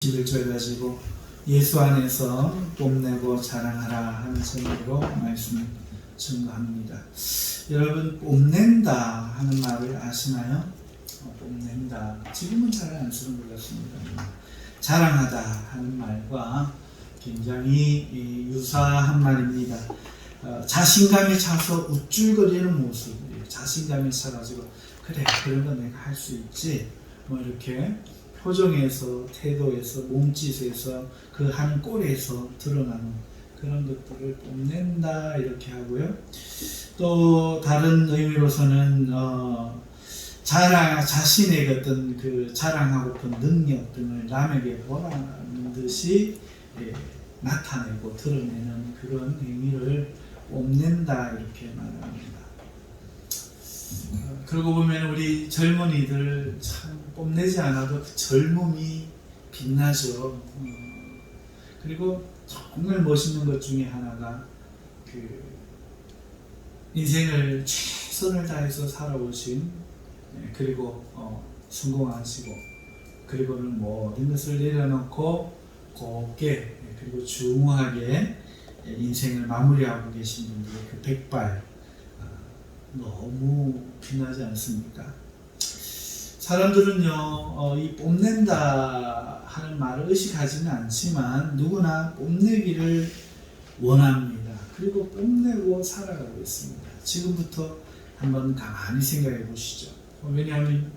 11절 가지고 예수 안에서 뽐내고 자랑하라 하는 제목으로 말씀을 증거합니다. 여러분, 뽐낸다 하는 말을 아시나요? 뽐낸다. 지금은 잘 안 쓰는 것 같습니다. 자랑하다 하는 말과 굉장히 유사한 말입니다. 자신감에 차서 우쭐거리는 모습, 자신감에 차가지고 그래, 그런 거 내가 할 수 있지, 뭐 이렇게 표정에서, 태도에서, 몸짓에서, 그 한 꼴에서 드러나는 그런 것들을 뽐낸다 이렇게 하고요. 또 다른 의미로서는 자신의 어떤 그 자랑하고픈 능력 등을 남에게 보라는 듯이 나타내고 드러내는 그런 의미를 뽐낸다 이렇게 말합니다. 그러고 보면 우리 젊은이들 참 뽐내지 않아도 그 젊음이 빛나죠. 그리고 정말 멋있는 것 중에 하나가 그 인생을 최선을 다해서 살아오신, 그리고 성공하시고, 그리고는 모든 것을 내려놓고 곱게 그리고 중후하게 인생을 마무리하고 계신 분들의 그 백발, 너무 빛나지 않습니까? 사람들은요, 이 뽐낸다 하는 말을 의식하지는 않지만 누구나 뽐내기를 원합니다. 그리고 뽐내고 살아가고 있습니다. 지금부터 한번 가만히 생각해 보시죠. 왜냐하면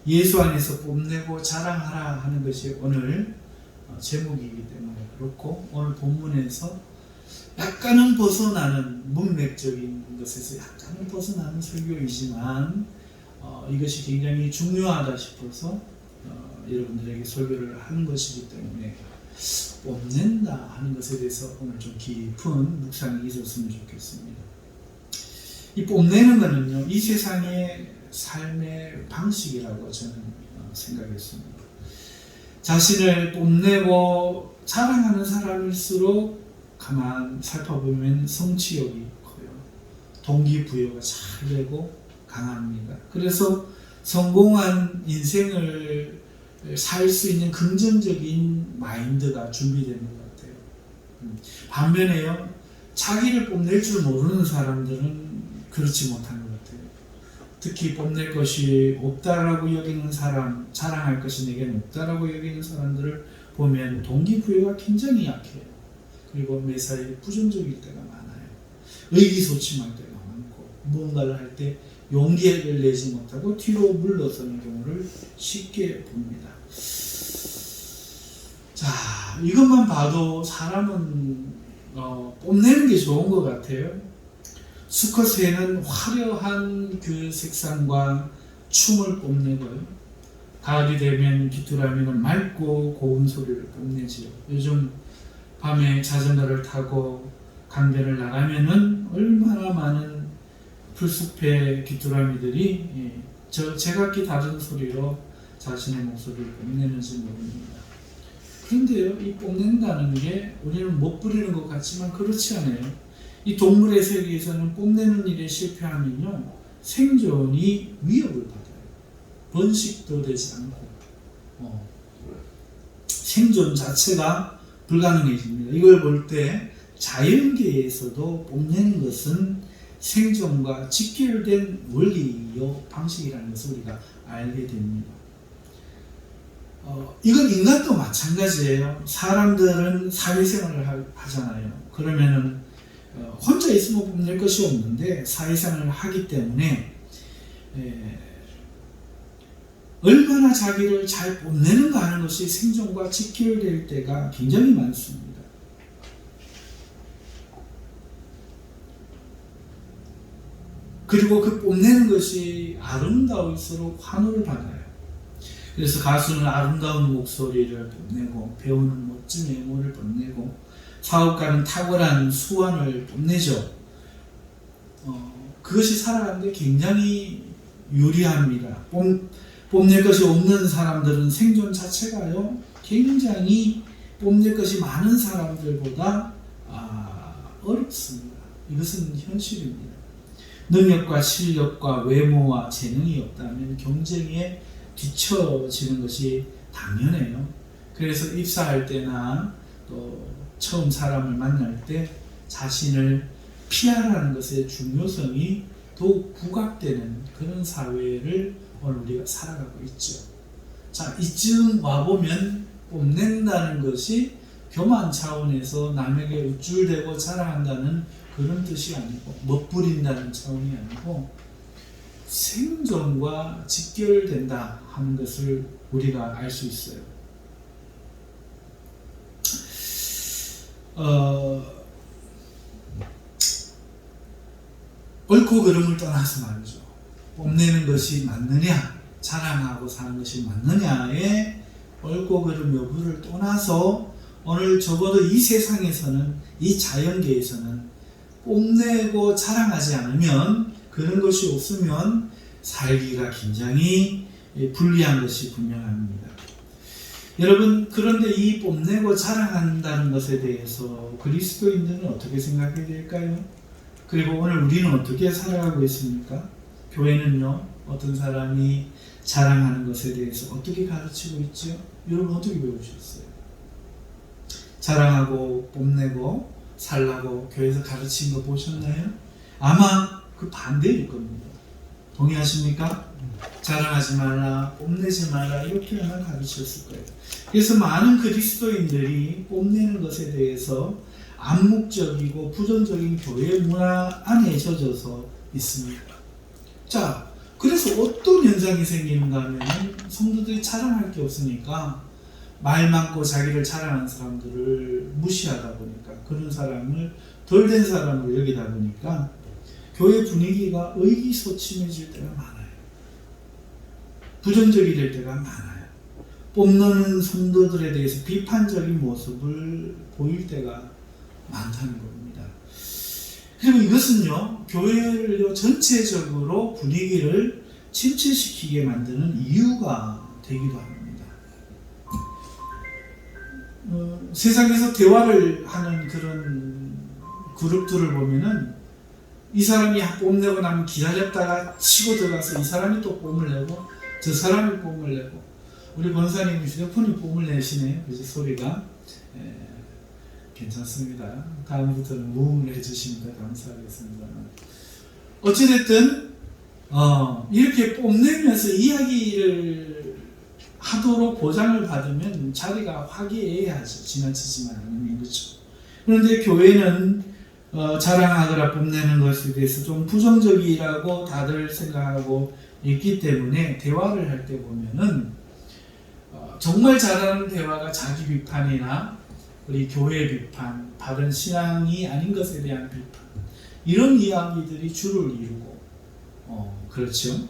예수 안에서 뽐내고 자랑하라 하는 것이 오늘 제목이기 때문에 그렇고, 오늘 본문에서 약간은 벗어나는, 문맥적인 것에서 약간은 벗어나는 설교이지만 이것이 굉장히 중요하다 싶어서 여러분들에게 설교를 하는 것이기 때문에 뽐낸다 하는 것에 대해서 오늘 좀 깊은 묵상이 있었으면 좋겠습니다. 이 뽐내는 것은요, 이 세상의 삶의 방식이라고 저는 생각했습니다. 자신을 뽐내고 자랑하는 사람일수록 가만 살펴보면 성취욕이 커요. 동기부여가 잘 되고 강합니다. 그래서 성공한 인생을 살 수 있는 긍정적인 마인드가 준비되는 것 같아요. 반면에요, 자기를 뽐낼 줄 모르는 사람들은 그렇지 못한 것 같아요. 특히 뽐낼 것이 없다라고 여기는 사람, 자랑할 것이 내게는 없다라고 여기는 사람들을 보면 동기부여가 굉장히 약해요. 그리고 매사에 부정적일 때가 많아요. 의기소침할 때가 많고, 무언가를 할 때 용기를 내지 못하고 뒤로 물러서는 경우를 쉽게 봅니다. 자, 이것만 봐도 사람은 뽐내는 게 좋은 것 같아요. 수컷새는 화려한 그 색상과 춤을 뽐내고요. 가을이 되면 귀뚜라미는 맑고 고운 소리를 뽐내지요. 요즘 밤에 자전거를 타고 강변을 나가면은 얼마나 많은 풀숲의 귀뚜라미들이 제각기 다른 소리로 자신의 목소리를 뽐내는지 모릅니다. 그런데요, 이 뽐낸다는 게 우리는 못 부리는 것 같지만 그렇지 않아요. 이 동물의 세계에서는 뽐내는 일에 실패하면요, 생존이 위협을 받아요. 번식도 되지 않고 생존 자체가 불가능해집니다. 이걸 볼 때 자연계에서도 뽐내는 것은 생존과 직결된 원리요 방식이라는 것을 우리가 알게 됩니다. 이건 인간도 마찬가지예요. 사람들은 사회생활을 하잖아요. 그러면은 혼자 있으면 뽐낼 것이 없는데 사회생활을 하기 때문에 얼마나 자기를 잘 뽐내는가 하는 것이 생존과 직결될 때가 굉장히 많습니다. 그리고 그 뽐내는 것이 아름다울수록 환호를 받아요. 그래서 가수는 아름다운 목소리를 뽐내고, 배우는 멋진 외모를 뽐내고, 사업가는 탁월한 수완을 뽐내죠. 그것이 살아가는데 굉장히 유리합니다. 뽐낼 것이 없는 사람들은 생존 자체가요, 굉장히 뽐낼 것이 많은 사람들보다 어렵습니다. 이것은 현실입니다. 능력과 실력과 외모와 재능이 없다면 경쟁에 뒤처지는 것이 당연해요. 그래서 입사할 때나 또 처음 사람을 만날 때 자신을 피하라는 것의 중요성이 더욱 부각되는 그런 사회를 오늘 우리가 살아가고 있죠. 자, 이쯤 와보면 뽐낸다는 것이 교만 차원에서 남에게 우쭐대고 자랑한다는 그런 뜻이 아니고 멋부린다는 차원이 아니고 생존과 직결된다 하는 것을 우리가 알 수 있어요. 옳고 그름을 떠나서 말이죠. 뽐내는 것이 맞느냐, 자랑하고 사는 것이 맞느냐의 옳고 그름 여부를 떠나서 오늘 적어도 이 세상에서는, 이 자연계에서는 뽐내고 자랑하지 않으면, 그런 것이 없으면 살기가 굉장히 불리한 것이 분명합니다. 여러분, 그런데 이 뽐내고 자랑한다는 것에 대해서 그리스도인들은 어떻게 생각해야 될까요? 그리고 오늘 우리는 어떻게 살아가고 있습니까? 교회는요, 어떤 사람이 자랑하는 것에 대해서 어떻게 가르치고 있죠? 여러분 어떻게 배우셨어요? 자랑하고 뽐내고 살라고 교회에서 가르친 거 보셨나요? 아마 그 반대일 겁니다. 동의하십니까? 자랑하지 말라, 뽐내지 말라, 이렇게만 가르쳤을 거예요. 그래서 많은 그리스도인들이 뽐내는 것에 대해서 암묵적이고 부정적인 교회 문화 안에 젖어서 있습니다. 자, 그래서 어떤 현상이 생기는가 하면 성도들이 자랑할 게 없으니까 말 많고 자기를 자랑하는 사람들을 무시하다 보니까, 그런 사람을 덜 된 사람으로 여기다 보니까 교회 분위기가 의기소침해질 때가 많아요. 부정적이 될 때가 많아요. 뽐내는 성도들에 대해서 비판적인 모습을 보일 때가 많다는 겁니다. 그리고 이것은요, 교회를 전체적으로 분위기를 침체시키게 만드는 이유가 되기도 합니다. 세상에서 대화를 하는 그런 그룹들을 보면은 이 사람이 뽐내고 나면 기다렸다가 치고 들어가서 이 사람이 또 뽐을 내고 저 사람이 뽐을 내고, 우리 권사님 휴대폰이 뽐을 내시네요. 그래서 소리가 괜찮습니다. 다음부터는 무음을 해주시면 감사하겠습니다. 어찌됐든 이렇게 뽐내면서 이야기를 하도록 보장을 받으면 자리가 화기애애하죠. 지나치지만 않으면. 그렇죠. 그런데 교회는 자랑하거나 뽐내는 것에 대해서 좀 부정적이라고 다들 생각하고 있기 때문에 대화를 할 때 보면은 정말 잘하는 대화가 자기 비판이나 우리 교회 비판, 바른 신앙이 아닌 것에 대한 비판, 이런 이야기들이 주를 이루고 그렇죠.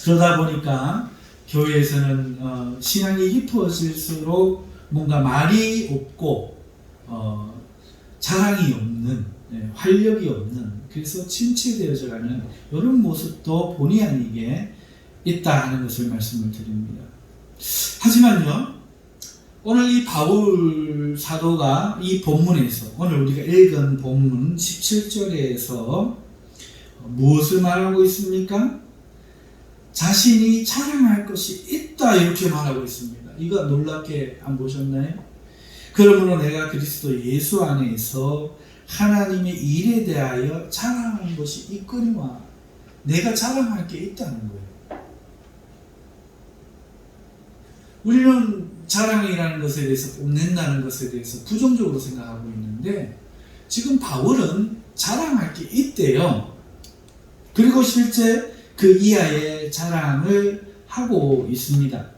그러다 보니까 교회에서는 신앙이 깊어질수록 뭔가 말이 없고 자랑이 없는, 활력이 없는, 그래서 침체되어져가는 이런 모습도 본의 아니게 있다 하는 것을 말씀을 드립니다. 하지만요, 오늘 이 바울 사도가 이 본문에서, 오늘 우리가 읽은 본문 17절에서 무엇을 말하고 있습니까? 자신이 자랑할 것이 있다, 이렇게 말하고 있습니다. 이거 놀랍게 안 보셨나요? 그러므로 내가 그리스도 예수 안에서 하나님의 일에 대하여 자랑하는 것이 있거니와, 내가 자랑할 게 있다는 거예요. 우리는 자랑이라는 것에 대해서, 뽐낸다는 것에 대해서 부정적으로 생각하고 있는데, 지금 바울은 자랑할 게 있대요. 그리고 실제 그 이하의 자랑을 하고 있습니다.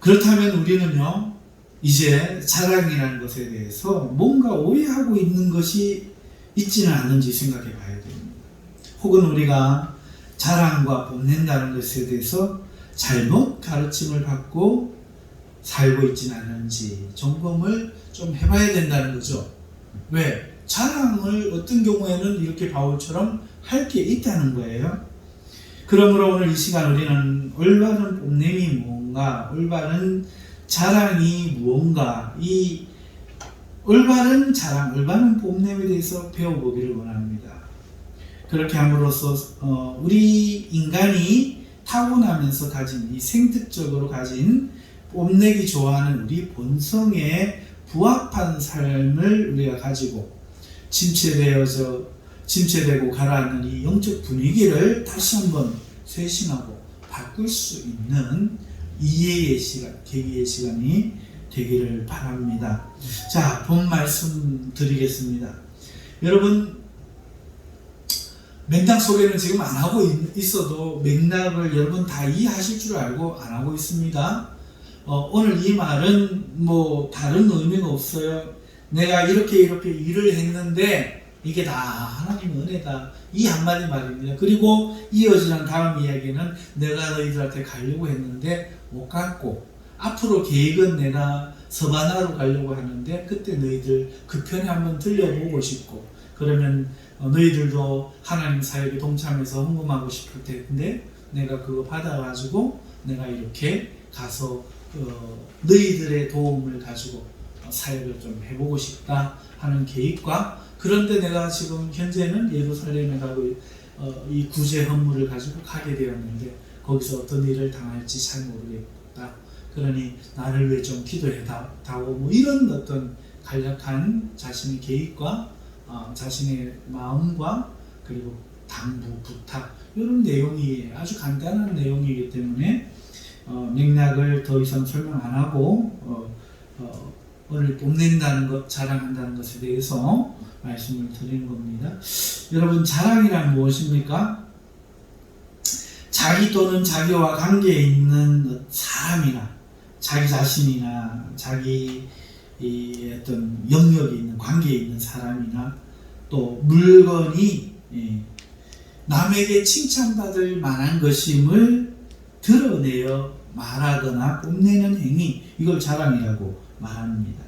그렇다면 우리는요, 이제 자랑이라는 것에 대해서 뭔가 오해하고 있는 것이 있지는 않은지 생각해 봐야 됩니다. 혹은 우리가 자랑과 뽐낸다는 것에 대해서 잘못 가르침을 받고 살고 있지는 않은지 점검을 좀 해봐야 된다는 거죠. 왜? 자랑을 어떤 경우에는 이렇게 바울처럼 할 게 있다는 거예요. 그러므로 오늘 이 시간 우리는 올바른 뽐냄이 무언가, 올바른 자랑이 무언가, 이 올바른 자랑, 올바른 뽐냄에 대해서 배워보기를 원합니다. 그렇게 함으로써 우리 인간이 타고나면서 가진 이 생특적으로 가진 뽐내기 좋아하는 우리 본성에 부합한 삶을 우리가 가지고 침체되고 가라앉는 이 영적 분위기를 다시 한번 쇄신하고 바꿀 수 있는 이해의 시간, 계기의 시간이 되기를 바랍니다. 자, 본 말씀 드리겠습니다. 여러분, 맥락 소개는 지금 안 하고 있어도 맥락을 여러분 다 이해하실 줄 알고 안 하고 있습니다. 오늘 이 말은 뭐 다른 의미가 없어요. 내가 이렇게 일을 했는데 이게 다 하나님의 은혜다. 이 한마디 말입니다. 그리고 이어지는 다음 이야기는 내가 너희들한테 가려고 했는데 못 갔고 앞으로 계획은 내가 서바나로 가려고 하는데 그때 너희들 그 편에 한번 들려보고 싶고 그러면 너희들도 하나님 사역에 동참해서 헌금하고 싶을 텐데 내가 그거 받아가지고 내가 이렇게 가서 너희들의 도움을 가지고 사역을 좀 해보고 싶다 하는 계획과 그런데 내가 지금 현재는 예루살렘에 가고 이 구제 헌물을 가지고 가게 되었는데 거기서 어떤 일을 당할지 잘 모르겠다. 그러니 나를 위해 좀 기도해 다오. 뭐 이런 어떤 간략한 자신의 계획과 자신의 마음과 그리고 당부, 부탁 이런 내용이 아주 간단한 내용이기 때문에 맥락을 더 이상 설명 안 하고 오늘 뽐낸다는 것, 자랑한다는 것에 대해서 말씀을 드리는 겁니다. 여러분, 자랑이란 무엇입니까? 자기 또는 자기와 관계에 있는 사람이나 자기 자신이나 자기 어떤 영역에 있는 관계에 있는 사람이나 또 물건이 남에게 칭찬받을 만한 것임을 드러내어 말하거나 뽐내는 행위, 이걸 자랑이라고 말합니다.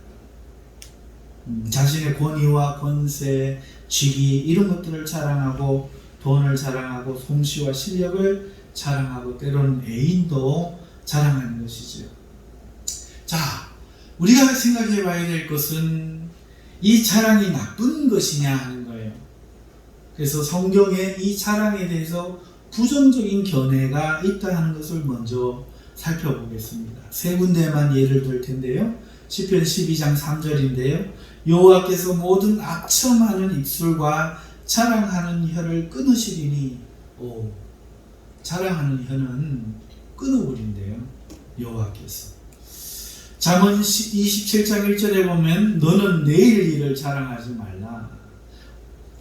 자신의 권위와 권세, 직위 이런 것들을 자랑하고 돈을 자랑하고 솜씨와 실력을 자랑하고 때로는 애인도 자랑하는 것이죠. 자, 우리가 생각해 봐야 될 것은 이 자랑이 나쁜 것이냐 하는 거예요. 그래서 성경에 이 자랑에 대해서 부정적인 견해가 있다는 것을 먼저 살펴보겠습니다. 세 군데만 예를 들 텐데요. 시편 12장 3절인데요. 여호와께서 모든 악첨하는 입술과 자랑하는 혀를 끊으시리니 자랑하는 혀는 끊어버린대요. 여호와께서. 잠언 27장 1절에 보면 너는 내일 일을 자랑하지 말라.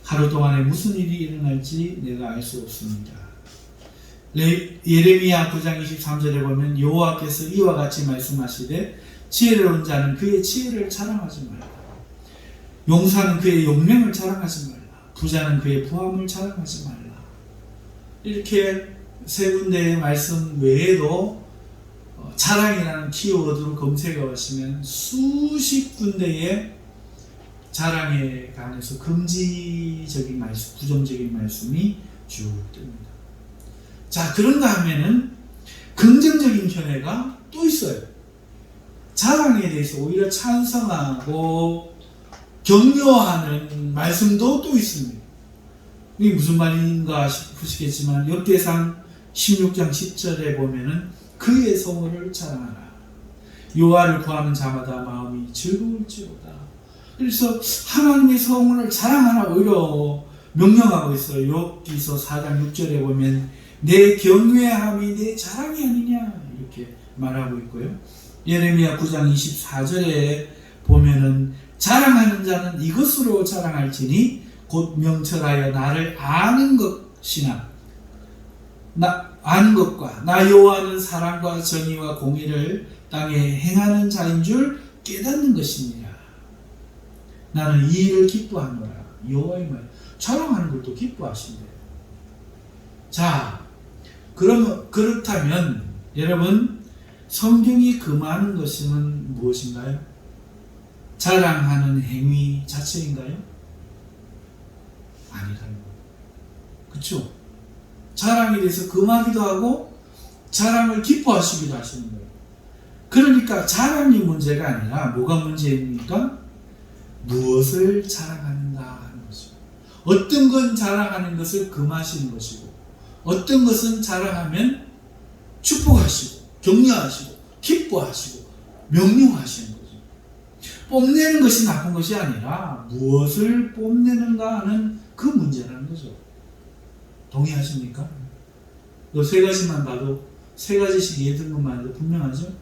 하루 동안에 무슨 일이 일어날지 내가 알 수 없습니다. 예레미야 9장 23절에 보면 여호와께서 이와 같이 말씀하시되 지혜로운 자는 그의 지혜를 자랑하지 말라. 용사는 그의 용맹을 자랑하지 말라. 부자는 그의 부함을 자랑하지 말라. 이렇게 세 군데의 말씀 외에도 자랑이라는 키워드로 검색해 보시면 수십 군데의 자랑에 관해서 금지적인 말씀, 부정적인 말씀이 쭉 뜹니다. 자, 그런가 하면은 긍정적인 견해가 또 있어요. 자랑에 대해서 오히려 찬성하고 격려하는 말씀도 또 있습니다. 이게 무슨 말인가 싶으시겠지만 역대상 16장 10절에 보면은 그의 성호를 자랑하라. 여호와를 구하는 자마다 마음이 즐거울지로다. 그래서 하나님의 성호를 자랑하라 오히려 명령하고 있어요. 욥기서 4장 6절에 보면 내 경외함이 내 자랑이 아니냐 이렇게 말하고 있고요. 예레미야 9장 24절에 보면은 자랑하는 자는 이것으로 자랑할지니 곧 명철하여 나를 아는 것이나 아는 것과 나 여호와는 사랑과 정의와 공의를 땅에 행하는 자인 줄 깨닫는 것입니다. 나는 이 일을 기뻐하노라. 여호와의 말 자랑하는 것도 기뻐하신대요. 자, 그렇다면 여러분 성경이 금하는 것은 무엇인가요? 자랑하는 행위 자체인가요? 아니라요. 그렇죠? 자랑에 대해서 금하기도 하고 자랑을 기뻐하시기도 하시는 거예요. 그러니까 자랑이 문제가 아니라 뭐가 문제입니까? 무엇을 자랑하는가 하는 것이고, 어떤 건 자랑하는 것을 금하시는 것이고, 어떤 것은 자랑하면 축복하시고 격려하시고 기뻐하시고 명령하시는 거죠. 뽐내는 것이 나쁜 것이 아니라 무엇을 뽐내는가 하는 그 문제라는 거죠. 동의하십니까? 이 세 가지만 봐도, 세 가지씩 예를 든 것만 해도 분명하죠?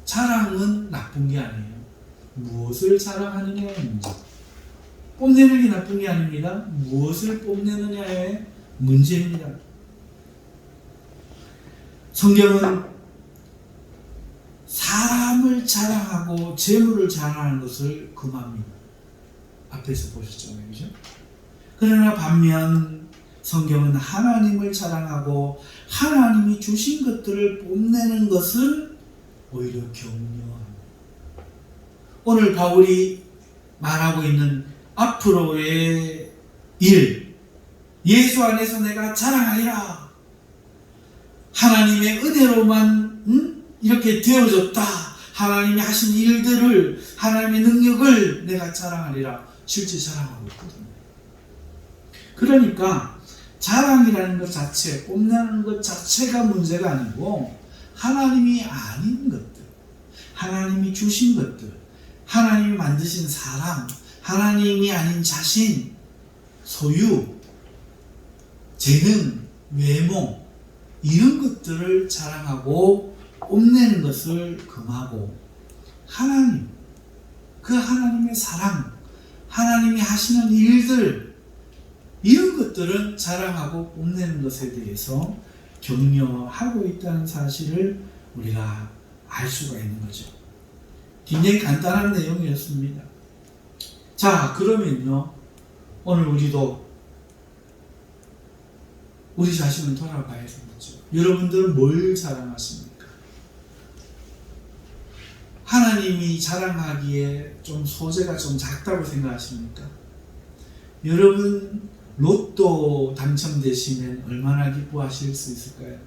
자랑은 나쁜 게 아니에요. 무엇을 자랑하느냐의 문제. 뽐내는 게 나쁜 게 아닙니다. 무엇을 뽐내느냐의 문제입니다. 성경은 사람을 자랑하고 재물을 자랑하는 것을 금합니다. 앞에서 보셨잖아요. 그죠? 그러나 반면 성경은 하나님을 자랑하고 하나님이 주신 것들을 뽐내는 것을 오히려 격려합니다. 오늘 바울이 말하고 있는 앞으로의 일, 예수 안에서 내가 자랑하리라. 하나님의 은혜로만 이렇게 되어졌다. 하나님이 하신 일들을, 하나님의 능력을 내가 자랑하리라. 실제 자랑하고 있거든요. 그러니까 자랑이라는 것 자체, 뽐내는 것 자체가 문제가 아니고 하나님이 아닌 것들, 하나님이 주신 것들, 하나님이 만드신 사람, 하나님이 아닌 자신, 소유, 재능, 외모, 이런 것들을 자랑하고 뽐내는 것을 금하고 하나님, 그 하나님의 사랑, 하나님이 하시는 일들, 이런 것들은 자랑하고 뽐내는 것에 대해서 격려하고 있다는 사실을 우리가 알 수가 있는 거죠. 굉장히 간단한 내용이었습니다. 자, 그러면요, 오늘 우리도 우리 자신을 돌아봐야 되겠죠. 여러분들은 뭘 자랑하십니까? 하나님이 자랑하기에 좀 소재가 좀 작다고 생각하십니까? 여러분 로또 당첨되시면 얼마나 기뻐하실 수 있을까요?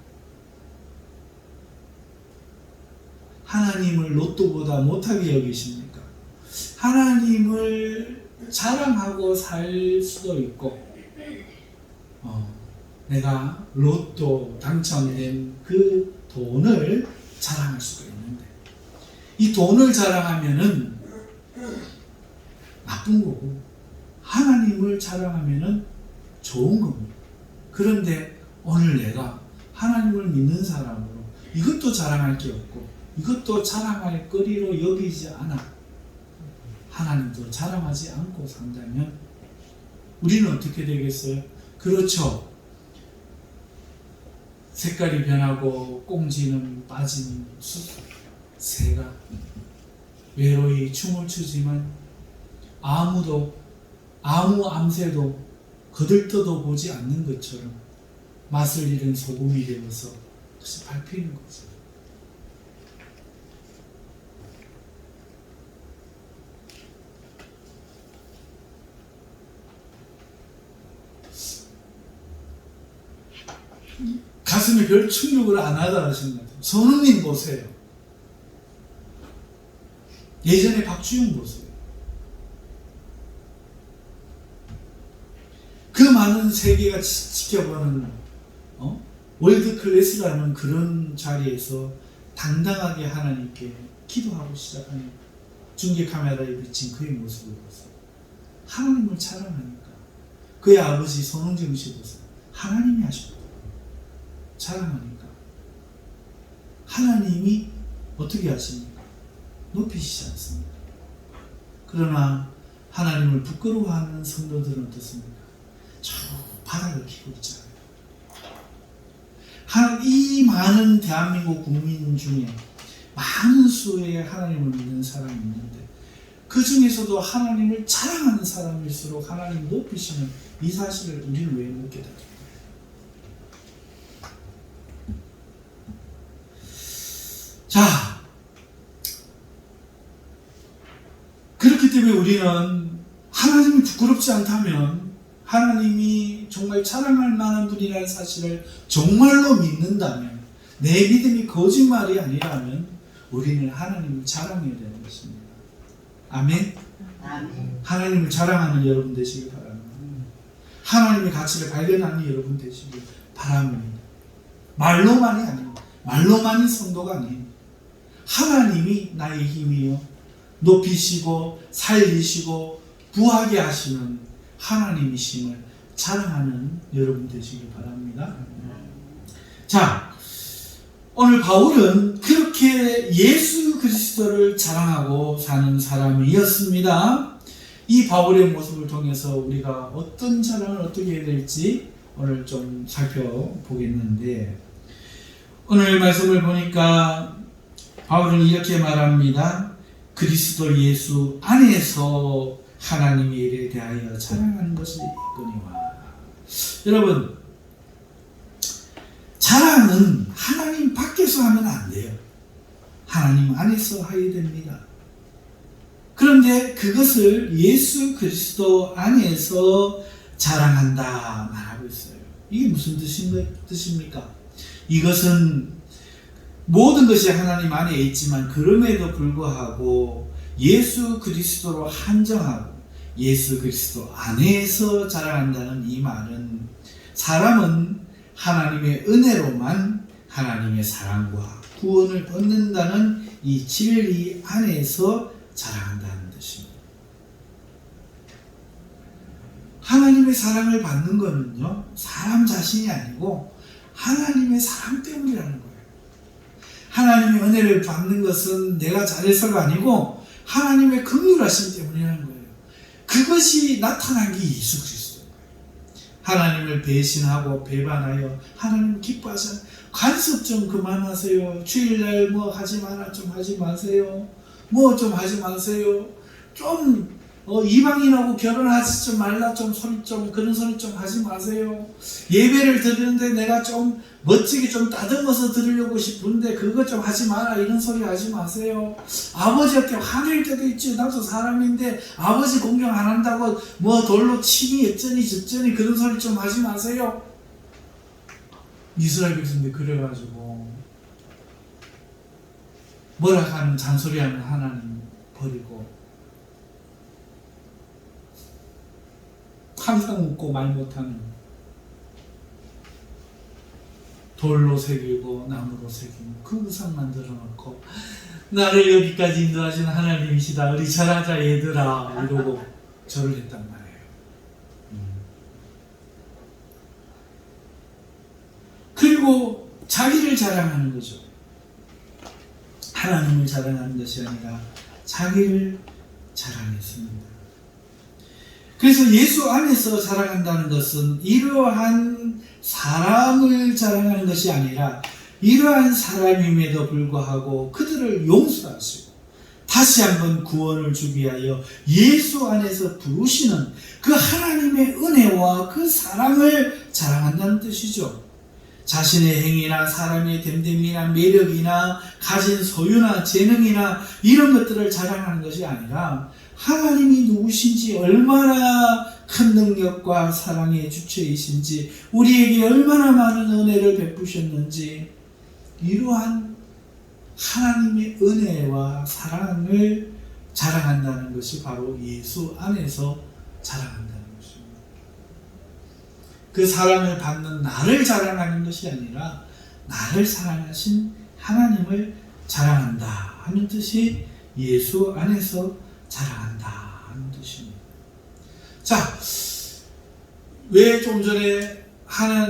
하나님을 로또보다 못하게 여기십니까? 하나님을 자랑하고 살 수도 있고, 내가 로또 당첨된 그 돈을 자랑할 수가 있는데, 이 돈을 자랑하면은 나쁜 거고, 하나님을 자랑하면은 좋은 겁니다. 그런데 오늘 내가 하나님을 믿는 사람으로 이것도 자랑할 게 없고, 이것도 자랑할 거리로 여기지 않아 하나님도 자랑하지 않고 산다면 우리는 어떻게 되겠어요? 그렇죠. 색깔이 변하고 꽁지는 빠지는 새가 외로이 춤을 추지만 아무 암새도 거들떠도 보지 않는 것처럼 맛을 잃은 소금이 되어서 다시 밟히는 거죠. 가슴에 별 충격을 안 하다 하시는 것 같아요. 손흥민 보세요. 예전에 박주영 보세요. 그 많은 세계가 지켜보는 월드 클래스라는 그런 자리에서 당당하게 하나님께 기도하고 시작하는 중계 카메라에 비친 그의 모습을 보세요. 하나님을 자랑하니까 그의 아버지 손흥정 씨 보세요. 하나님이 하셨다. 자랑하니까 하나님이 어떻게 하십니까? 높이시지 않습니까? 그러나 하나님을 부끄러워하는 성도들은 어떻습니까? 저 바닥을 키고 있잖아요. 이 많은 대한민국 국민 중에 많은 수의 하나님을 믿는 사람이 있는데 그 중에서도 하나님을 자랑하는 사람일수록 하나님 높이시는 이 사실을 우리는 왜 못 깨달을까요? 자, 그렇기 때문에 우리는 하나님이 부끄럽지 않다면, 하나님이 정말 자랑할 만한 분이라는 사실을 정말로 믿는다면, 내 믿음이 거짓말이 아니라면 우리는 하나님을 자랑해야 되는 것입니다. 아멘? 아멘. 하나님을 자랑하는 여러분 되시길 바랍니다. 하나님의 가치를 발견하는 여러분 되시길 바랍니다. 말로만이 아닙니다. 말로만이 성도가 아니에요. 하나님이 나의 힘이요 높이시고 살리시고 부하게 하시는 하나님이심을 자랑하는 여러분 되시길 바랍니다. 자, 오늘 바울은 그렇게 예수 그리스도를 자랑하고 사는 사람이었습니다. 이 바울의 모습을 통해서 우리가 어떤 자랑을 어떻게 해야 될지 오늘 좀 살펴보겠는데, 오늘 말씀을 보니까 바울은 이렇게 말합니다. 그리스도 예수 안에서 하나님의 일에 대하여 자랑하는 것이 있거니와. 여러분, 자랑은 하나님 밖에서 하면 안 돼요. 하나님 안에서 하여야 됩니다. 그런데 그것을 예수 그리스도 안에서 자랑한다 말하고 있어요. 이게 무슨 뜻입니까? 이것은 모든 것이 하나님 안에 있지만 그럼에도 불구하고 예수 그리스도로 한정하고 예수 그리스도 안에서 자랑한다는 이 말은 사람은 하나님의 은혜로만 하나님의 사랑과 구원을 얻는다는 이 진리 안에서 자랑한다는 뜻입니다. 하나님의 사랑을 받는 것은요, 사람 자신이 아니고 하나님의 사랑 때문이라는 거예요. 하나님의 은혜를 받는 것은 내가 잘해서가 아니고 하나님의 긍휼하심 때문이라는 거예요. 그것이 나타난 게 예수 그리스도인 거예요. 하나님을 배신하고 배반하여 하나님 기뻐하지 간섭 좀 그만하세요. 주일날 뭐 하지 마라 좀 하지 마세요. 뭐 좀 하지 마세요. 좀 이방인하고 결혼하지 좀 말라 좀 소리 좀 그런 소리 좀 하지 마세요. 예배를 드리는데 내가 좀 멋지게 좀 따듬어서 드리려고 싶은데 그거 좀 하지 마라 이런 소리 하지 마세요. 아버지한테 화낼 때도 있지. 나도 사람인데 아버지 공경 안 한다고 뭐 돌로 치니 어쩌니 저쩌니 그런 소리 좀 하지 마세요. 이스라엘 백성들 그래가지고 뭐라 하는 잔소리하는 하나님 버리고 항상 웃고 말 못하는 돌로 새기고 나무로 새기고 그 우상 만들어 놓고 나를 여기까지 인도하신 하나님이시다 우리 절하자 얘들아 이러고 절을 했단 말이에요. 그리고 자기를 자랑하는 거죠. 하나님을 자랑하는 것이 아니라 자기를 자랑했습니다. 그래서 예수 안에서 자랑한다는 것은 이러한 사람을 자랑하는 것이 아니라 이러한 사람임에도 불구하고 그들을 용서하시고 다시 한번 구원을 주기 위하여 예수 안에서 부르시는 그 하나님의 은혜와 그 사랑을 자랑한다는 뜻이죠. 자신의 행위나 사람의 됨됨이나 매력이나 가진 소유나 재능이나 이런 것들을 자랑하는 것이 아니라 하나님이 누구신지, 얼마나 큰 능력과 사랑의 주체이신지, 우리에게 얼마나 많은 은혜를 베푸셨는지, 이러한 하나님의 은혜와 사랑을 자랑한다는 것이 바로 예수 안에서 자랑한다는 것입니다. 그 사랑을 받는 나를 자랑하는 것이 아니라 나를 사랑하신 하나님을 자랑한다 하는 뜻이 예수 안에서 자랑한다 하는 뜻입니다. 자, 왜 좀 전에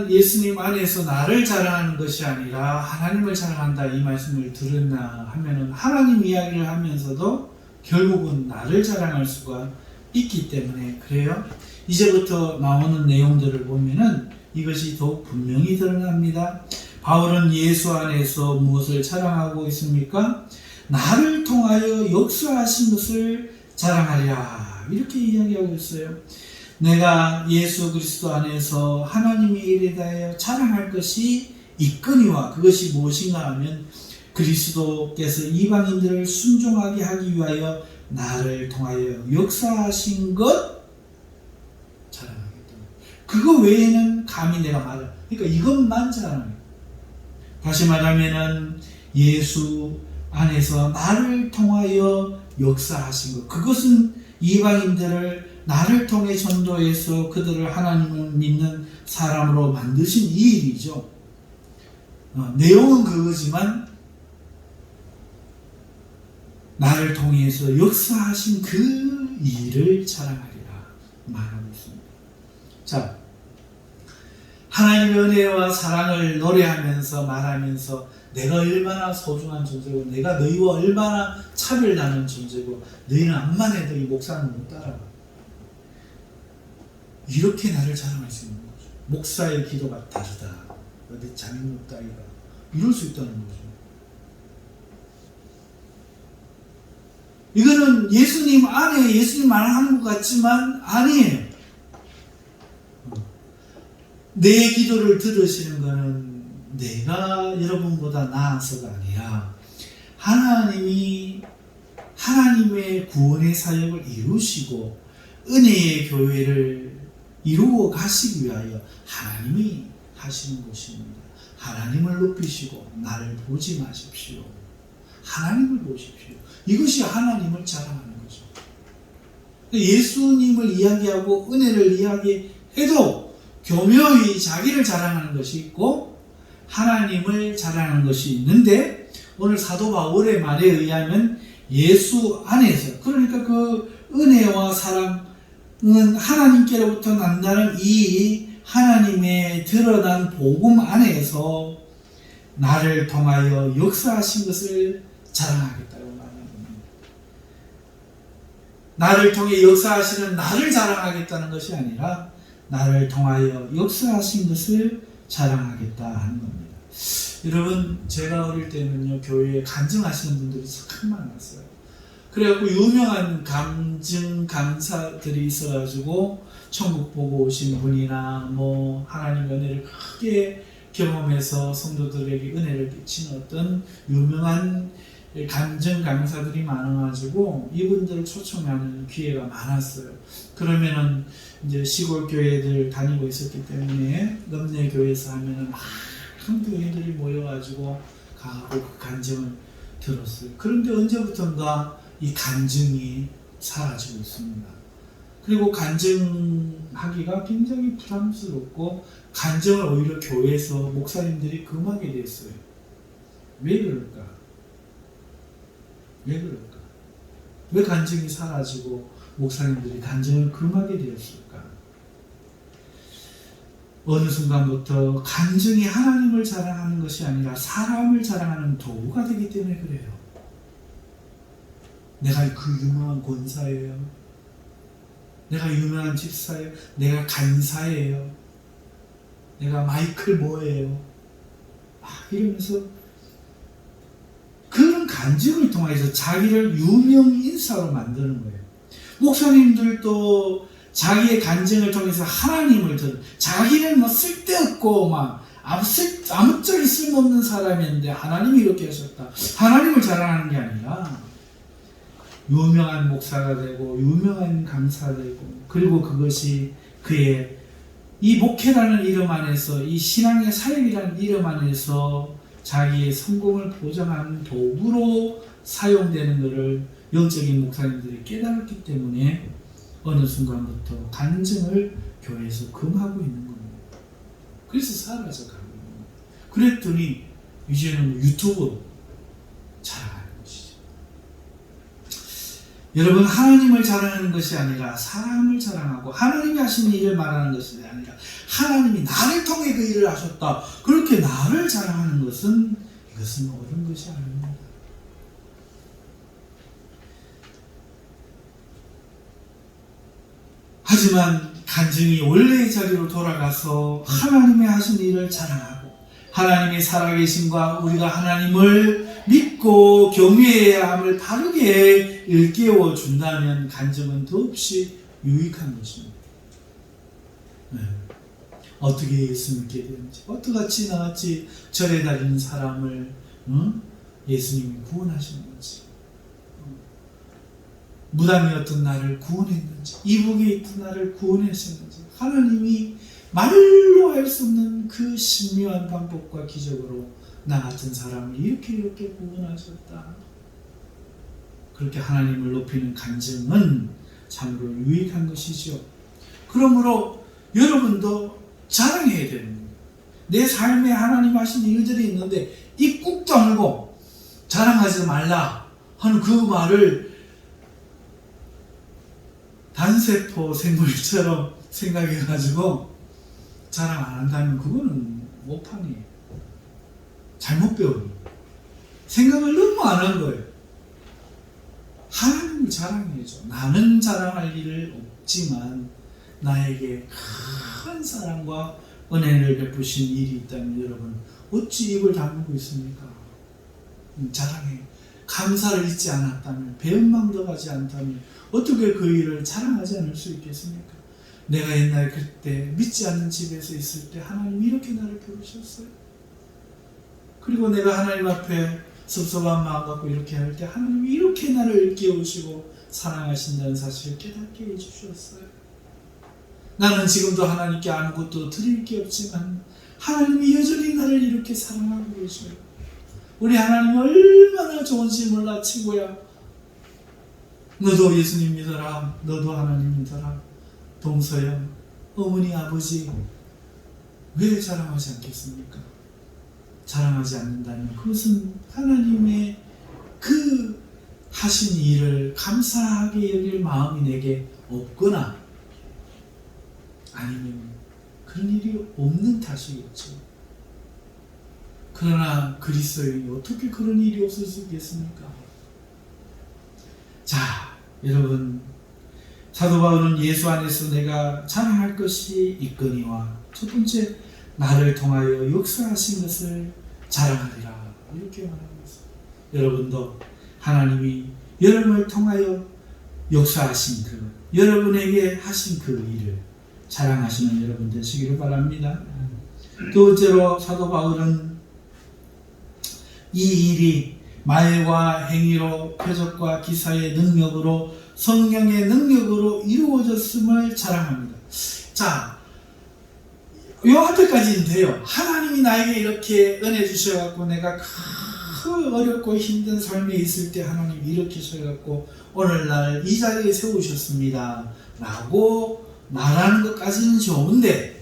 예수님 안에서 나를 자랑하는 것이 아니라 하나님을 자랑한다 이 말씀을 들었나 하면은 하나님 이야기를 하면서도 결국은 나를 자랑할 수가 있기 때문에 그래요. 이제부터 나오는 내용들을 보면은 이것이 더욱 분명히 드러납니다. 바울은 예수 안에서 무엇을 자랑하고 있습니까? 나를 통하여 역사하신 것을 자랑하리라 이렇게 이야기하고 있어요. 내가 예수 그리스도 안에서 하나님의 일에 대하여 자랑할 것이 있거니와 그것이 무엇인가 하면 그리스도께서 이방인들을 순종하게 하기 위하여 나를 통하여 역사하신 것 자랑하겠다. 그거 외에는 감히 내가 말을 그러니까 이것만 자랑해요. 다시 말하면은 예수 안에서 나를 통하여 역사하신 것 그것은 이방인들을 나를 통해 전도해서 그들을 하나님을 믿는 사람으로 만드신 이 일이죠. 내용은 그거지만 나를 통해서 역사하신 그 일을 자랑하리라 말하고 있습니다. 자, 하나님의 은혜와 사랑을 노래하면서 말하면서 내가 얼마나 소중한 존재고 내가 너희와 얼마나 차별나는 존재고 너희는 암만 해도 이 목사는 못 따라가. 이렇게 나를 자랑할 수 있는 거죠. 목사의 기도가 다르다. 어디 자민목 따위가 이럴 수 있다는 거죠. 이거는 예수님 안에 예수님 말하는 것 같지만 아니에요. 내 기도를 들으시는 것은 내가 여러분보다 나아서가 아니라 하나님이 하나님의 구원의 사역을 이루시고 은혜의 교회를 이루어 가시기 위하여 하나님이 하시는 것입니다. 하나님을 높이시고 나를 보지 마십시오. 하나님을 보십시오. 이것이 하나님을 자랑하는 거죠. 예수님을 이야기하고 은혜를 이야기해도 교묘히 자기를 자랑하는 것이 있고 하나님을 자랑하는 것이 있는데 오늘 사도 바울의 말에 의하면 예수 안에서 그러니까 그 은혜와 사랑은 하나님께로부터 난다는 이 하나님의 드러난 복음 안에서 나를 통하여 역사하신 것을 자랑하겠다고 말합니다. 나를 통해 역사하시는 나를 자랑하겠다는 것이 아니라 나를 통하여 역사하신 것을 자랑하겠다 하는 겁니다. 여러분, 제가 어릴 때는요, 교회에 간증하시는 분들이 참 많았어요. 그래갖고 유명한 간증 강사들이 있어가지고 천국 보고 오신 분이나 뭐 하나님의 은혜를 크게 경험해서 성도들에게 은혜를 끼치는 어떤 유명한 간증 강사들이 많아가지고 이분들을 초청하는 기회가 많았어요. 그러면은 이제 시골 교회들 다니고 있었기 때문에 읍내 교회에서 하면은 많은 교회들이 모여가지고 가고 그 간증을 들었어요. 그런데 언제부턴가 이 간증이 사라지고 있습니다. 그리고 간증하기가 굉장히 부담스럽고 간증을 오히려 교회에서 목사님들이 금하게 됐어요. 왜 그럴까? 왜 그럴까? 왜 간증이 사라지고 목사님들이 간증을 금하게 되었을까? 어느 순간부터 간증이 하나님을 자랑하는 것이 아니라 사람을 자랑하는 도구가 되기 때문에 그래요. 내가 그 유명한 권사예요. 내가 유명한 집사예요. 내가 간사예요. 내가 마이클 뭐예요. 이러면서 그런 간증을 통해서 자기를 유명 인사로 만드는 거예요. 목사님들도 자기의 간증을 통해서 하나님을 자기는 뭐 쓸데없고 막 아무짝에 쓸모없는 사람이었는데 하나님이 이렇게 하셨다. 하나님을 자랑하는 게 아니라 유명한 목사가 되고 유명한 강사가 되고 그리고 그것이 그의 이 목회라는 이름 안에서 이 신앙의 사역이라는 이름 안에서 자기의 성공을 보장하는 도구로 사용되는 것을 영적인 목사님들이 깨달았기 때문에 어느 순간부터 간증을 교회에서 금하고 있는 겁니다. 그래서 사라져가고 있는 겁니다. 그랬더니 이제는 유튜브 자랑하는 것이죠. 여러분, 하나님을 자랑하는 것이 아니라 사람을 자랑하고 하나님이 하신 일을 말하는 것이 아니라 하나님이 나를 통해 그 일을 하셨다. 그렇게 나를 자랑하는 것은 이것은 옳은 것이 아닙니다. 하지만 간증이 원래의 자리로 돌아가서 하나님이 하신 일을 자랑하고 하나님의 살아계심과 우리가 하나님을 믿고 경외해야 함을 바르게 일깨워 준다면 간증은 더없이 유익한 것입니다. 네. 어떻게 예수 믿게 되는지, 어떡같이 나같이 절에 다니는 사람을 예수님이 구원하신 건지, 무당이었던 나를 구원했는지, 이북에 있던 나를 구원했었는지, 하나님이 말로 할 수 없는 그 신묘한 방법과 기적으로 나 같은 사람을 이렇게 구원하셨다. 그렇게 하나님을 높이는 간증은 참으로 유익한 것이죠. 그러므로 여러분도 자랑해야 되는 겁니다. 내 삶에 하나님 하신 일들이 있는데 입 꾹 다물고 자랑하지 말라 하는 그 말을 단세포 생물처럼 생각해가지고 자랑 안 한다면 그거는 오판이에요. 잘못 배우니 생각을 너무 안 한 거예요. 하나님을 자랑해야죠. 나는 자랑할 일은 없지만 나에게 큰 사랑과 은혜를 베푸신 일이 있다면 여러분 어찌 입을 다물고 있습니까? 자랑해. 감사를 잊지 않았다면, 배은망덕하지 않다면 어떻게 그 일을 자랑하지 않을 수 있겠습니까? 내가 옛날 그때 믿지 않는 집에서 있을 때 하나님이 이렇게 나를 부르셨어요. 그리고 내가 하나님 앞에 섭섭한 마음 갖고 이렇게 할 때 하나님이 이렇게 나를 깨우시고 사랑하신다는 사실을 깨닫게 해주셨어요. 나는 지금도 하나님께 아무것도 드릴 게 없지만 하나님이 여전히 나를 이렇게 사랑하고 계셔요. 우리 하나님이 얼마나 좋은지 몰라 친구야. 너도 예수님 믿어라. 너도 하나님 믿어라. 동서양, 어머니, 아버지 왜 자랑하지 않겠습니까? 자랑하지 않는다면 그것은 하나님의 그 하신 일을 감사하게 여길 마음이 내게 없거나 아니면 그런 일이 없는 탓이겠죠. 그러나 그리스도인이 어떻게 그런 일이 없을 수 있겠습니까? 자, 여러분, 사도 바울은 예수 안에서 내가 자랑할 것이 있거니와 첫 번째, 나를 통하여 역사하신 것을 자랑하리라 이렇게 말하고 있습니다. 여러분도 하나님이 여러분을 통하여 역사하신 여러분에게 하신 그 일을 자랑하시는 여러분 되시기를 바랍니다. 두 번째로 사도 바울은 이 일이 말과 행위로 표적과 기사의 능력으로 성령의 능력으로 이루어졌음을 자랑합니다. 자, 요 앞에까지는 돼요. 하나님이 나에게 이렇게 은혜 주셔갖고 내가 그 어렵고 힘든 삶에 있을 때 하나님이 이렇게 하셔갖고 오늘날 이 자리에 세우셨습니다 라고 말하는 것까지는 좋은데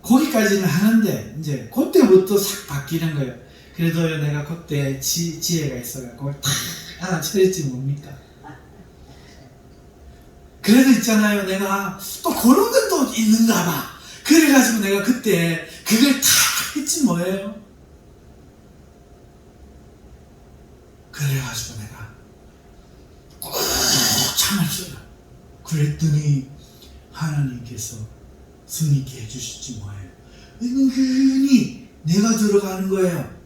거기까지는 하는데 이제 그때부터 싹 바뀌는 거예요. 그래도 내가 그때 지혜가 있어갖고 탁 하나 차렸지 뭡니까? 그래도 있잖아요. 내가 또 그런 건 또 있는가 봐. 그래가지고 내가 그때 그걸 다 했지 뭐예요. 그래가지고 내가 꼭 참았어요. 그랬더니 하나님께서 승리케 해주실지 뭐예요. 은근히 내가 들어가는 거예요.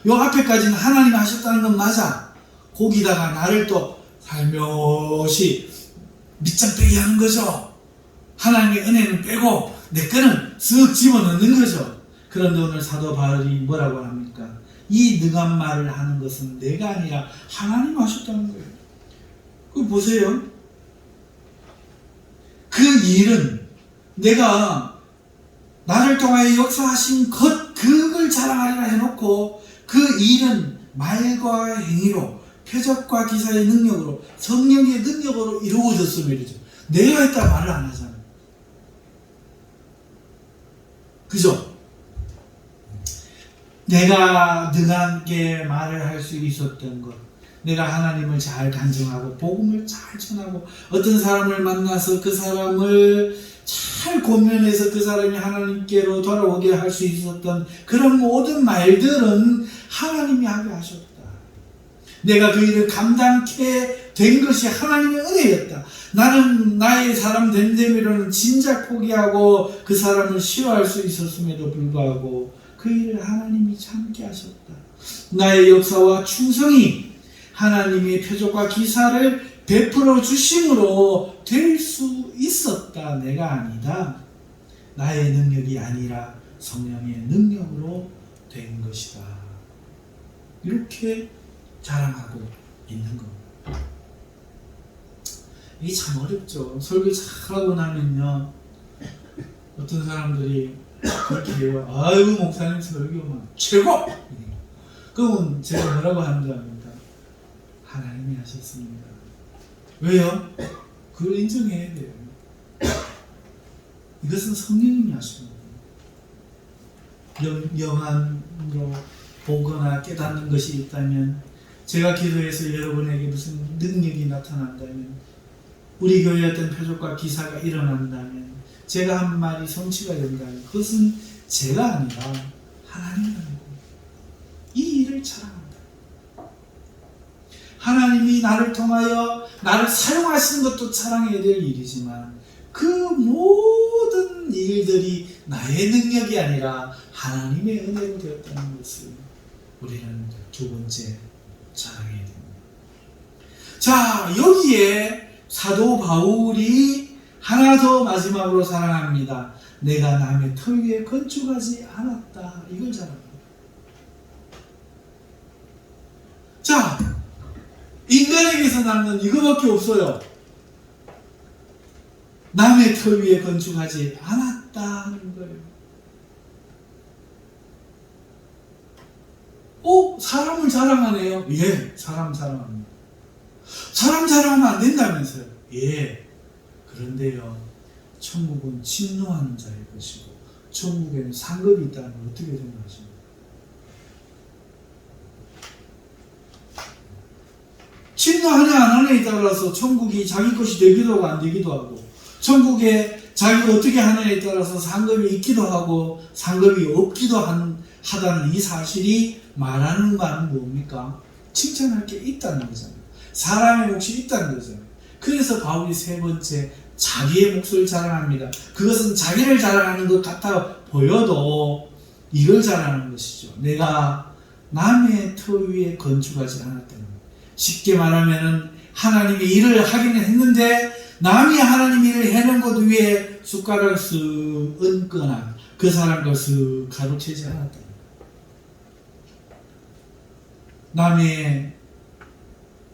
요 앞에까지는 하나님 하셨다는 건 맞아. 거기다가 나를 또 살며시 밑장 빼게 하는 거죠. 하나님의 은혜는 빼고 내 거는 쓱 집어넣는 거죠. 그런데 오늘 사도 바울이 뭐라고 합니까? 이 능한 말을 하는 것은 내가 아니라 하나님 하셨다는 거예요. 그거 보세요. 그 일은 내가 나를 통하여 역사하신 그걸 자랑하리라 해놓고 그 일은 말과 행위로 표적과 기사의 능력으로 성령의 능력으로 이루어졌음을 이르죠. 내가 했다 말을 안 하잖아요. 그죠? 내가 능하게 말을 할 수 있었던 것, 내가 하나님을 잘 간증하고 복음을 잘 전하고 어떤 사람을 만나서 그 사람을 잘 고면해서 그 사람이 하나님께로 돌아오게 할 수 있었던 그런 모든 말들은 하나님이 하게 하셨다. 내가 그 일을 감당케 된 것이 하나님의 은혜였다. 나는 나의 사람 됨됨이로는 진작 포기하고 그 사람을 싫어할 수 있었음에도 불구하고 그 일을 하나님이 참게 하셨다. 나의 역사와 충성이 하나님의 표적과 기사를 베풀어 주심으로 될 수 있었다. 내가 아니다. 나의 능력이 아니라 성령의 능력으로 된 것이다. 이렇게 자랑하고 있는 겁니다. 이게 참 어렵죠. 설교 잘하고 나면요, 어떤 사람들이 그렇게 해요. 아이고 목사님 설교만 최고! 그러면 제가 뭐라고 하는 줄 압니까? 하나님이 하셨습니다. 왜요? 그걸 인정해야 돼요. 이것은 성령님이 하시는 거예요. 영안으로 보거나 깨닫는 것이 있다면, 제가 기도해서 여러분에게 무슨 능력이 나타난다면, 우리 교회 어떤 표적과 기사가 일어난다면, 제가 한 말이 성취가 된다면, 그것은 제가 아니라 하나님이 하는 거예요. 이 일을 자랑합니다. 하나님이 나를 통하여 나를 사용하시는 것도 자랑해야 될 일이지만, 그 모든 일들이 나의 능력이 아니라 하나님의 은혜로 되었다는 것을 우리는 두 번째 자랑해야 됩니다. 자, 여기에 사도 바울이 하나 더 마지막으로 자랑합니다. 내가 남의 터 위에 건축하지 않았다. 이걸 자랑합니다. 자, 인간에게서 낳는 이거밖에 없어요. 남의 터 위에 건축하지 않았다는 거예요. 사람을 자랑하네요. 예, 사람 자랑합니다. 사람 자랑하면 안 된다면서요. 예, 그런데요, 천국은 침노하는 자의 것이고 천국에는 상급이 있다면 어떻게 생각하십니까? 침노하냐 안 하냐에 따라서 천국이 자기 것이 되기도 하고 안 되기도 하고, 천국에 자기가 어떻게 하느냐에 따라서 상급이 있기도 하고 상급이 없기도 하다는 이 사실이 말하는 바는 뭡니까? 칭찬할 게 있다는 거잖아요. 사람의 몫이 있다는 거잖아요. 그래서 바울이 세 번째, 자기의 몫을 자랑합니다. 그것은 자기를 자랑하는 것 같아 보여도 이걸 자랑하는 것이죠. 내가 남의 터 위에 건축하지 않았다는 거예요. 쉽게 말하면 하나님이 일을 하기는 했는데 남이 하나님 일을 해놓은 것 위에 숟가락을 쓱 얹거나 그 사람 것을 가로채지 않았다. 남의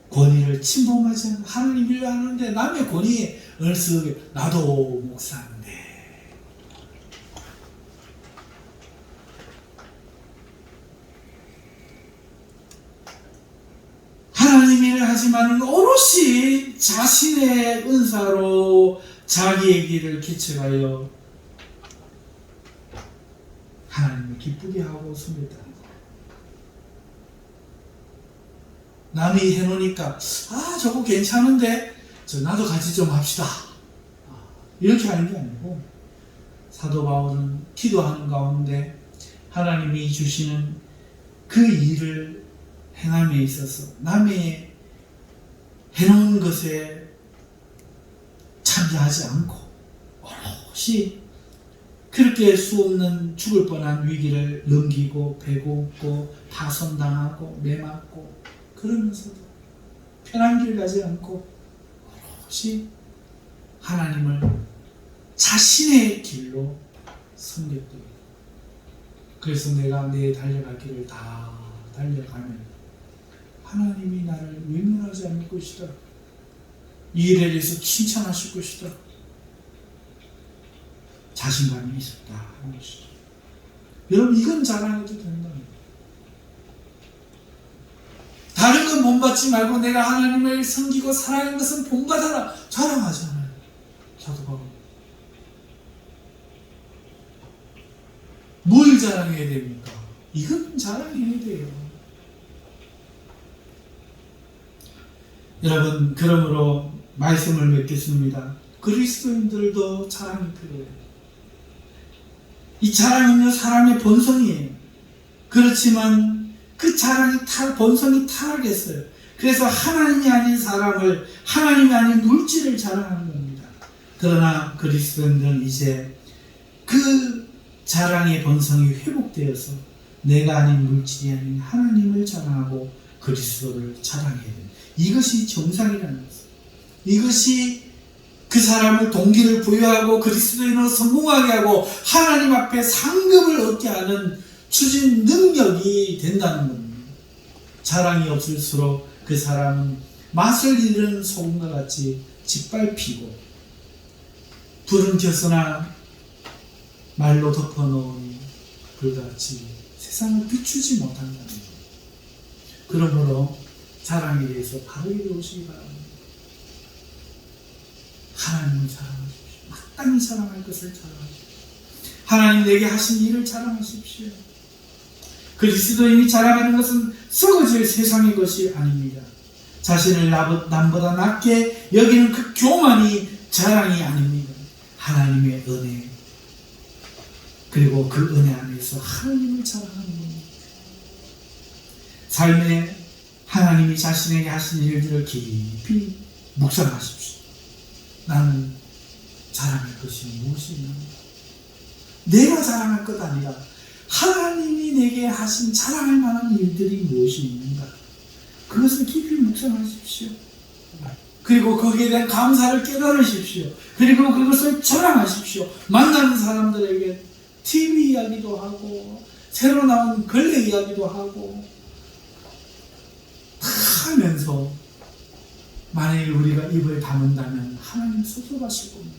권위를 침범하지 않고 하나님 일을 하는데 남의 권위에 얼쓱 나도 목사인데, 하나님 일을 하지만 오롯이 자신의 은사로 자기의 길을 개척하여 하나님을 기쁘게 하고 섬겼다는 것. 남이 해놓으니까 저거 괜찮은데 나도 같이 좀 합시다, 이렇게 하는 게 아니고, 사도 바울은 기도하는 가운데 하나님이 주시는 그 일을 행함에 있어서 남의 해놓은 것에 참여하지 않고 오롯이 그렇게 수없는 죽을 뻔한 위기를 넘기고 배고프고 파손당하고 매맞고 그러면서도 편한 길 가지 않고 오롯이 하나님을 자신의 길로 섬겼더니, 그래서 내가 내 달려갈 길을 다 달려가면 하나님이 나를 외면하지 않을 것이다, 이 일에 대해서 칭찬하실 것이다, 자신감이 있었다 하는 것이죠. 여러분, 이건 자랑해도 된다. 다른 건 본받지 말고 내가 하나님을 섬기고 사랑하는 것은 본받아라, 자랑하잖아요. 사도 바울. 뭘 자랑해야 됩니까? 이건 자랑해야 돼요. 여러분, 그러므로 말씀을 맺겠습니다. 그리스도인들도 자랑이 필요해요. 이 자랑은요, 사람의 본성이에요. 그렇지만 그 자랑이 본성이 타락했어요. 그래서 하나님이 아닌 사람을, 하나님이 아닌 물질을 자랑하는 겁니다. 그러나 그리스도인들은 이제 그 자랑의 본성이 회복되어서 내가 아닌 물질이 아닌 하나님을 자랑하고 그리스도를 자랑해야 됩니다. 이것이 정상이라는 것입니다. 이것이 그 사람을 동기를 부여하고 그리스도인으로 성공하게 하고 하나님 앞에 상급을 얻게 하는 추진 능력이 된다는 겁니다. 자랑이 없을수록 그 사람은 맛을 잃은 소금과 같이 짓밟히고 불은 켜서나 말로 덮어놓은 불같이 세상을 비추지 못한다는 겁니다. 그러므로 자랑에 대해서 바르게 배우시기 바랍니다. 하나님을 사랑하십시오. 마땅히 자랑할 것을 자랑하십시오. 하나님 내게 하신 일을 자랑하십시오. 그리스도인이 자랑하는 것은 썩어질 세상의 것이 아닙니다. 자신을 남보다 낮게 여기는 그 교만이 자랑이 아닙니다. 하나님의 은혜, 그리고 그 은혜 안에서 하나님을 자랑하는 겁니다. 삶에 하나님이 자신에게 하신 일들을 깊이 묵상하십시오. 나는 자랑할 것이 무엇이 있는가? 내가 자랑할 것 아니라 하나님이 내게 하신 자랑할 만한 일들이 무엇이 있는가? 그것을 깊이 묵상하십시오. 그리고 거기에 대한 감사를 깨달으십시오. 그리고 그것을 자랑하십시오. 만나는 사람들에게 TV 이야기도 하고 새로 나온 걸레 이야기도 하고 다 하면서 만일 우리가 입을 다문다면 하나님 섭섭하실 겁니다.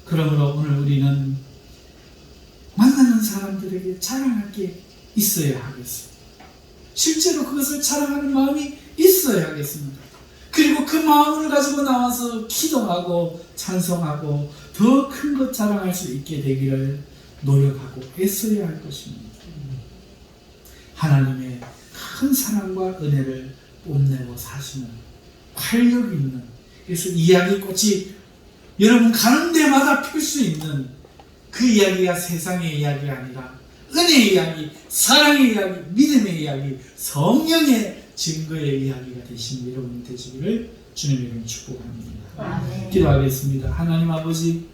그러므로 오늘 우리는 만나는 사람들에게 자랑할 게 있어야 하겠습니다. 실제로 그것을 자랑하는 마음이 있어야 하겠습니다. 그리고 그 마음을 가지고 나와서 기도하고 찬송하고 더 큰 것 자랑할 수 있게 되기를 노력하고 애써야 할 것입니다. 하나님의 큰 사랑과 은혜를 뽐내고 사시는 활력 있는, 그래서 이야기꽃이 여러분 가는 데마다 필 수 있는 그 이야기가 세상의 이야기가 아니라 은혜의 이야기, 사랑의 이야기, 믿음의 이야기, 성령의 증거의 이야기가 되신 여러분 되시기를 주님의 이름으로 축복합니다. 아멘. 기도하겠습니다. 하나님 아버지,